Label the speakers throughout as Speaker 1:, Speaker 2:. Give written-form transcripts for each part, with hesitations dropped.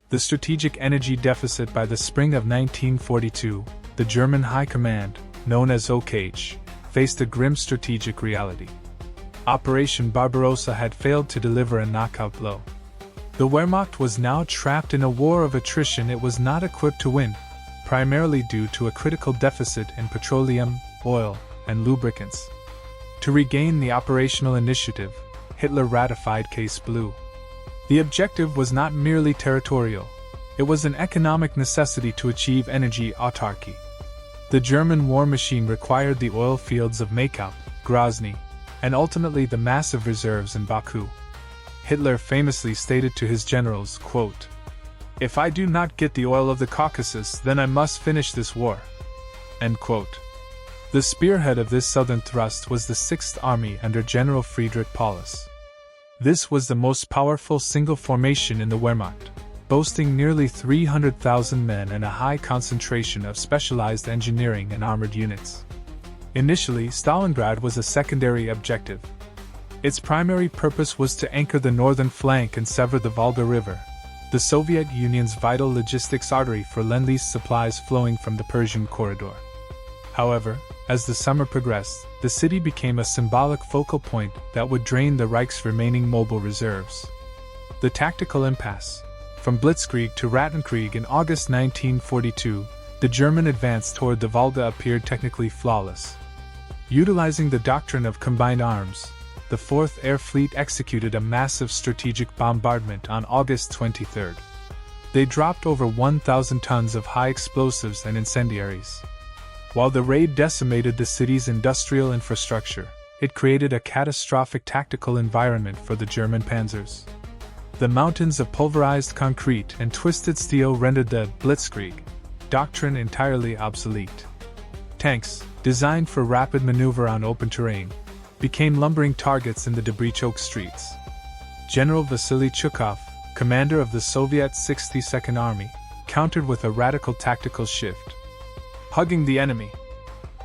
Speaker 1: The strategic energy deficit. By the spring of 1942, the German High Command, known as OKH, faced a grim strategic reality. Operation Barbarossa had failed to deliver a knockout blow. The Wehrmacht was now trapped in a war of attrition it was not equipped to win, primarily due to a critical deficit in petroleum, oil, and lubricants. To regain the operational initiative, Hitler ratified Case Blue. The objective was not merely territorial, it was an economic necessity to achieve energy autarky. The German war machine required the oil fields of Maykow, Grozny, and ultimately the massive reserves in Baku. Hitler famously stated to his generals, quote, "If I do not get the oil of the Caucasus, then I must finish this war." End quote. The spearhead of this southern thrust was the 6th Army under General Friedrich Paulus. This was the most powerful single formation in the Wehrmacht, boasting nearly 300,000 men and a high concentration of specialized engineering and armored units. Initially, Stalingrad was a secondary objective. Its primary purpose was to anchor the northern flank and sever the Volga River, the Soviet Union's vital logistics artery for Lend-Lease supplies flowing from the Persian corridor. However, as the summer progressed, the city became a symbolic focal point that would drain the Reich's remaining mobile reserves. The tactical impasse. From Blitzkrieg to Rattenkrieg in August 1942, the German advance toward the Volga appeared technically flawless. Utilizing the doctrine of combined arms, the 4th Air Fleet executed a massive strategic bombardment on August 23. They dropped over 1,000 tons of high explosives and incendiaries. While the raid decimated the city's industrial infrastructure, it created a catastrophic tactical environment for the German panzers. The mountains of pulverized concrete and twisted steel rendered the Blitzkrieg doctrine entirely obsolete. Tanks, designed for rapid maneuver on open terrain, became lumbering targets in the debris-choked streets. General Vasily Chukov, commander of the Soviet 62nd Army, countered with a radical tactical shift. Hugging the enemy.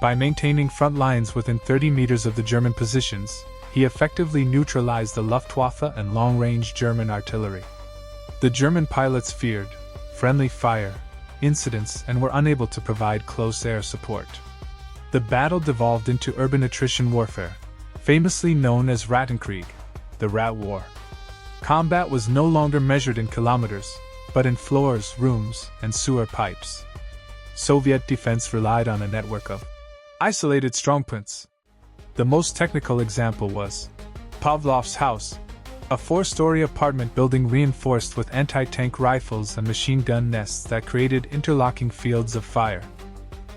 Speaker 1: By maintaining front lines within 30 meters of the German positions, he effectively neutralized the Luftwaffe and long-range German artillery. The German pilots feared friendly fire incidents and were unable to provide close air support. The battle devolved into urban attrition warfare, famously known as Rattenkrieg, the Rat War. Combat was no longer measured in kilometers, but in floors, rooms, and sewer pipes. Soviet defense relied on a network of isolated strongpoints. The most technical example was Pavlov's house, a 4-story apartment building reinforced with anti-tank rifles and machine gun nests that created interlocking fields of fire.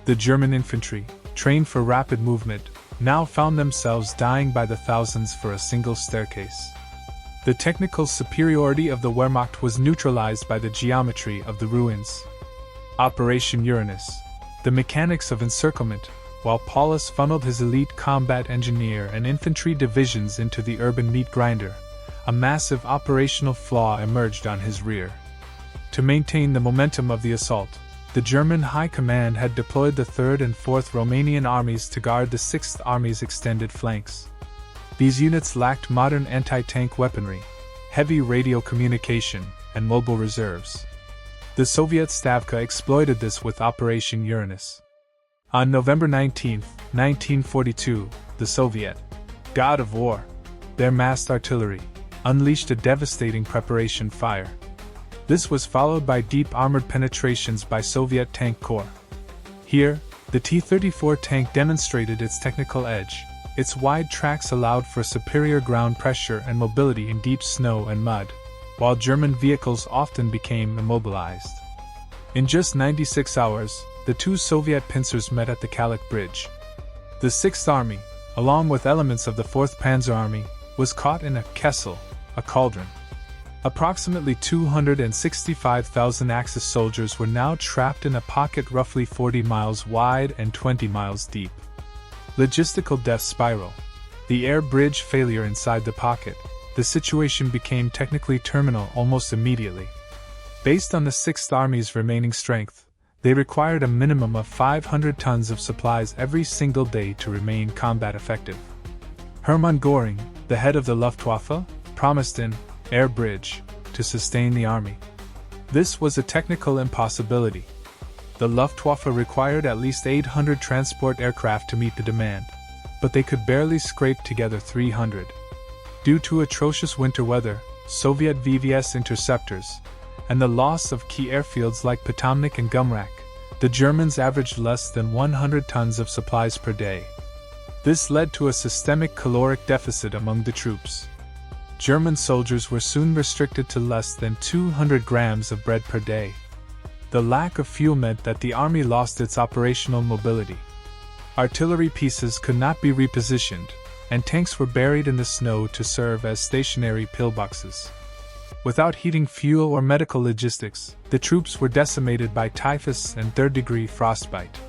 Speaker 1: The German infantry, trained for rapid movement, now found themselves dying by the thousands for a single staircase. The technical superiority of the Wehrmacht was neutralized by the geometry of the ruins. Operation Uranus. The mechanics of encirclement, while Paulus funneled his elite combat engineer and infantry divisions into the urban meat grinder, a massive operational flaw emerged on his rear. To maintain the momentum of the assault, the German High Command had deployed the 3rd and 4th Romanian armies to guard the 6th Army's extended flanks. These units lacked modern anti-tank weaponry, heavy radio communication, and mobile reserves. The Soviet Stavka exploited this with Operation Uranus. On November 19, 1942, the Soviet God of War, their massed artillery, unleashed a devastating preparation fire. This was followed by deep armored penetrations by Soviet Tank Corps. Here, the T-34 tank demonstrated its technical edge. Its wide tracks allowed for superior ground pressure and mobility in deep snow and mud, while German vehicles often became immobilized. In just 96 hours, the two Soviet pincers met at the Kalach Bridge. The 6th Army, along with elements of the 4th Panzer Army, was caught in a kessel, a cauldron. Approximately 265,000 Axis soldiers were now trapped in a pocket roughly 40 miles wide and 20 miles deep. Logistical death spiral. The air bridge failure inside the pocket. The situation became technically terminal almost immediately. Based on the 6th Army's remaining strength, they required a minimum of 500 tons of supplies every single day to remain combat effective. Hermann Göring, the head of the Luftwaffe, promised an air bridge to sustain the army. This was a technical impossibility. The Luftwaffe required at least 800 transport aircraft to meet the demand, but they could barely scrape together 300. Due to atrocious winter weather, Soviet VVS interceptors, and the loss of key airfields like Potomnik and Gumrak, the Germans averaged less than 100 tons of supplies per day. This led to a systemic caloric deficit among the troops. German soldiers were soon restricted to less than 200 grams of bread per day. The lack of fuel meant that the army lost its operational mobility. Artillery pieces could not be repositioned, and tanks were buried in the snow to serve as stationary pillboxes. Without heating fuel or medical logistics, the troops were decimated by typhus and third-degree frostbite.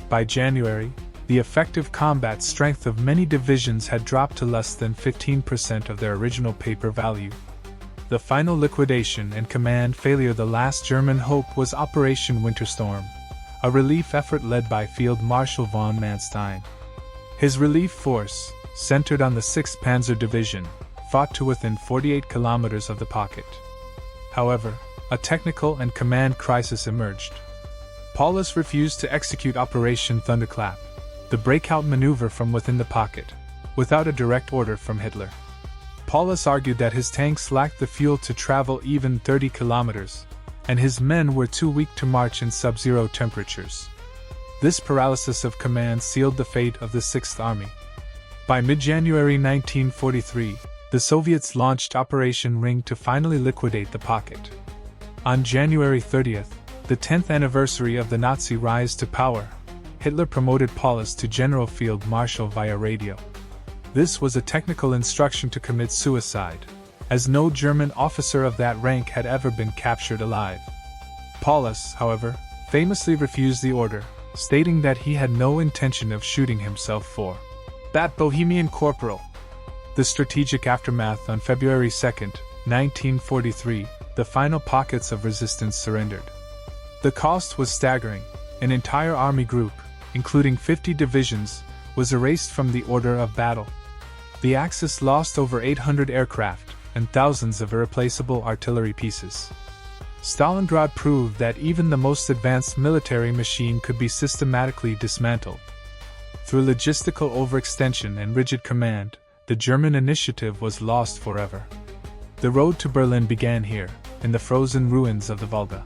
Speaker 1: By January, the effective combat strength of many divisions had dropped to less than 15% of their original paper value. The final liquidation and command failure. The last German hope was Operation Winterstorm, a relief effort led by Field Marshal von Manstein. His relief force, centered on the 6th Panzer Division, fought to within 48 kilometers of the pocket. However, a technical and command crisis emerged. Paulus refused to execute Operation Thunderclap, the breakout maneuver from within the pocket, without a direct order from Hitler. Paulus argued that his tanks lacked the fuel to travel even 30 kilometers, and his men were too weak to march in sub-zero temperatures. This paralysis of command sealed the fate of the 6th Army. By mid-January 1943, the Soviets launched Operation Ring to finally liquidate the pocket. On January 30th, the 10th anniversary of the Nazi rise to power, Hitler promoted Paulus to General Field Marshal via radio. This was a technical instruction to commit suicide, as no German officer of that rank had ever been captured alive. Paulus, however, famously refused the order, stating that he had no intention of shooting himself for that Bohemian corporal. The strategic aftermath. On February 2, 1943, the final pockets of resistance surrendered. The cost was staggering. An entire army group, including 50 divisions, was erased from the order of battle. The Axis lost over 800 aircraft and thousands of irreplaceable artillery pieces. Stalingrad proved that even the most advanced military machine could be systematically dismantled. Through logistical overextension and rigid command, the German initiative was lost forever. The road to Berlin began here, in the frozen ruins of the Volga.